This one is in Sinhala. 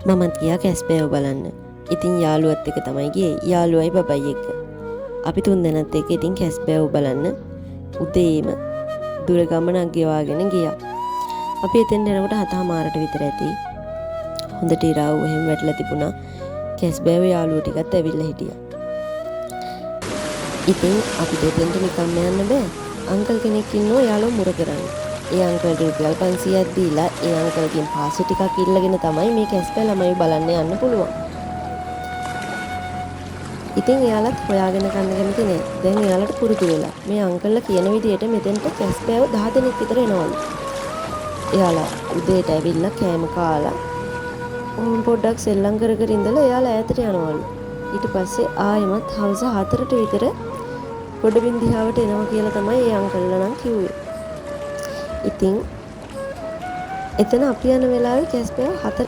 මමත් ගියා කැස්බෑව බලන්න. ඉතින් යාළුවත් එක්ක තමයි ගියේ. යාළුවයි බබයි එක්ක. අපි තුන් දෙනාත් එක්ක ඉතින් කැස්බෑව බලන්න උදේම දුර ගමනක් ගෙවාගෙන ගියා. අපි එතෙන් යනකොට 7:00 විතර ඇති. හොඳට ඉරාව් එහෙම වැටලා තිබුණා. කැස්බෑව යාළුවෝ ටිකත් ඇවිල්ලා හිටියා. ඉතින් අපිට එතෙන්ට නිකම්ම යන්න බෑ. අංකල් කෙනෙක් ඉන්නවා යාළුවෝ මුර කරන්නේ. ඒ අංකල්ට රුපියල් 500ක් දීලා ඒ අංකල්ගෙන් පාසෙ ටිකක් ඉල්ලගෙන තමයි මේ කැස්බෑ ළමයි බලන්න යන්න පුළුවන්. ඉතින් එයාලත් හොයාගෙන කන්න කැමති නෑ. දැන් එයාලට පුරුදු වෙලා. මේ අංකල්ලා කියන විදිහට මෙතෙන්ට කැස්බෑව 10 දෙනෙක් විතර එනවලු. එයාලා උදේට ඇවිල්ලා කෑම කාලා පොඩ්ඩක් සෙල්ලම් කර කර ඉඳලා එයාලා ඈතට යනවලු. ඊට පස්සේ ආයෙමත් හවස 4ට විතර ගොඩබිම් දිහාවට එනවා කියලා තමයි ඒ අංකල්ලා නම් කිව්වේ. ඉතින් එතන අපි යන වෙලාවේ කැස්බෑව 4